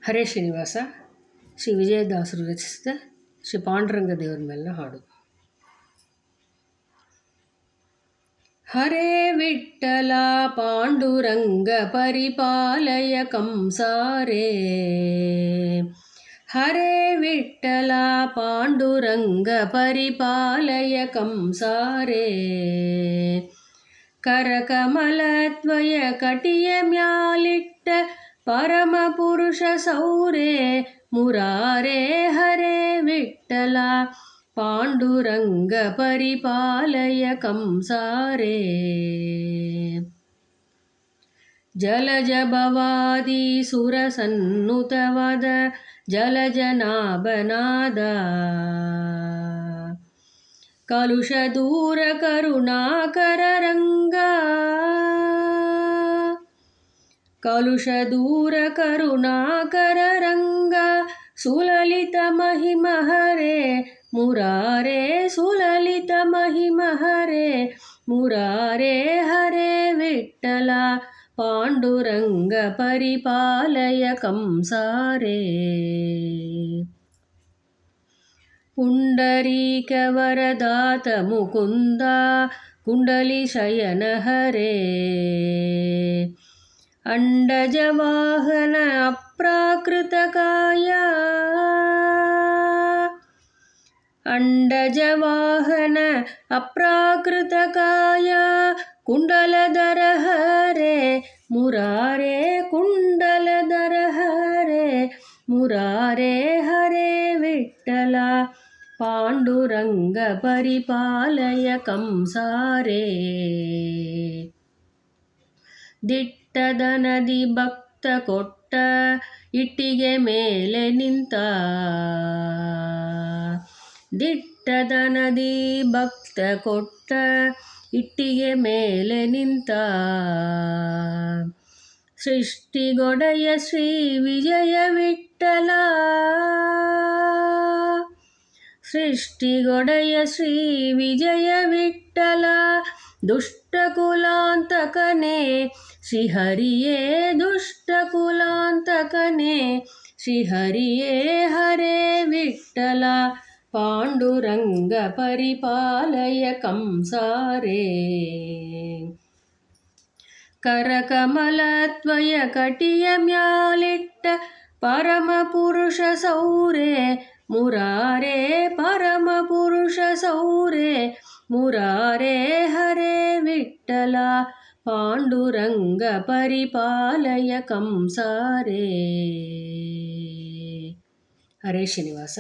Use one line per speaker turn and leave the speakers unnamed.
ಹರೇ ಶ್ರೀನಿವಾಸ ಶ್ರೀ ವಿಜಯದಾಸರು ರಚಿಸಿದ ಶ್ರೀ ಪಾಂಡುರಂಗ ದೇವರ ಮೇಲಿನ ಹಾಡು. ಹರೇ ವಿಠ್ಠಲ ಪಾಂಡುರಂಗ ಪರಿಪಾಲಯ ಕಂಸಾರೇ. ಹರೇ ವಿಠ್ಠಲ ಪಾಂಡುರಂಗ ಪರಿಪಾಲಯ ಕಂಸಾರೇ. ಕರಕಮಲದ್ವಯ ಕಟಿಯ ಮ್ಯಾಲಿಟ್ಟ ಪರಮ ಪುರುಷ ಸೌರೇ ಮುರಾರೇ. ಹರೇ ವಿಠ್ಠಲ ಪಾಂಡುರಂಗ ಪರಿಪಾಲಯ ಕಂಸಾರೇ. ಜಲಜ ಭವಾದಿ ಸುರಸನ್ನುತವಾದ ಜಲಜನಾಭನಾದ. ಕಲುಷ ದೂರ ಕರುಣಾಕರ ರಂಗ. ಕಲುಷ ದೂರ ಕರುಣಾಕರ ರಂಗ. ಸುಲಲಿತ ಮಹಿಮ ಹರೇ ಮುರಾರೇ. ಸುಲಲಿತ ಮಹಿಮ ಹರೇ ಮುರಾರೇ. ಹರೇ ವಿಠ್ಠಲ ಪಾಂಡುರಂಗ ಪರಿಪಾಲಯ ಕಂಸಾರೇ. ಪುಂಡರೀಕ ವರದಾತ ಮುಕುಂದ ಕುಂಡಲಿ ಶಯನ ಹರೇ. ಅಂಡಜ ವಾಹನ ಅಪ್ರಾಕೃತ ಕಾಯ. ಅಂಡಜ ವಾಹನ ಅಪ್ರಾಕೃತ ಕಾಯ. ಕುಂಡಲಧರ ಹರೇ ಮುರಾರೇ. ಕುಂಡಲಧರ ಹರೇ ಮುರಾರೇ. ಹರೇ ವಿಠ್ಠಲ ಪಾಂಡುರಂಗ ಪರಿಪಾಲಯ ಕಂಸಾರೇ. ದಿಟ್ಟದನದಿ ಭಕ್ತ ಕೊಟ್ಟ ಇಟ್ಟಿಗೆ ಮೇಲೆ ನಿಂತ. ದಿಟ್ಟದನದಿ ಭಕ್ತ ಕೊಟ್ಟ ಇಟ್ಟಿಗೆ ಮೇಲೆ ನಿಂತ. ಸೃಷ್ಟಿಗೊಡೆಯ ಶ್ರೀ ವಿಜಯ ವಿಠ್ಠಲ. ಸೃಷ್ಟಿಗೊಡೆಯ ಶ್ರೀ ವಿಜಯ ವಿಠ್ಠಲ. ದುಷ್ಟಕುಲಾಂತಕನೇ ಶ್ರೀಹರಿಯೇ. ದುಷ್ಟಕುಲಾಂತಕನೇ ಶ್ರೀಹರಿಯೇ. ಹರೇ ವಿಠ್ಠಲ ಪಾಂಡುರಂಗ ಪರಿಪಾಲಯ ಕಂಸಾರೇ. ಕರಕಮಲದ್ವಯ ಕಟಿಯ ಮ್ಯಾಲಿಟ್ಟ ಪರಮ ಪುರುಷ ಸೌರೇ ಮುರಾರೇ. ಪರಮ ಪುರುಷ ಸೌರೇ ಮುರಾರೇ. ಹರೇ ವಿಠ್ಠಲ ಪಾಂಡುರಂಗ ಪರಿಪಾಲಯ ಕಂಸಾರೇ. ಹರೇ ಶ್ರೀನಿವಾಸ.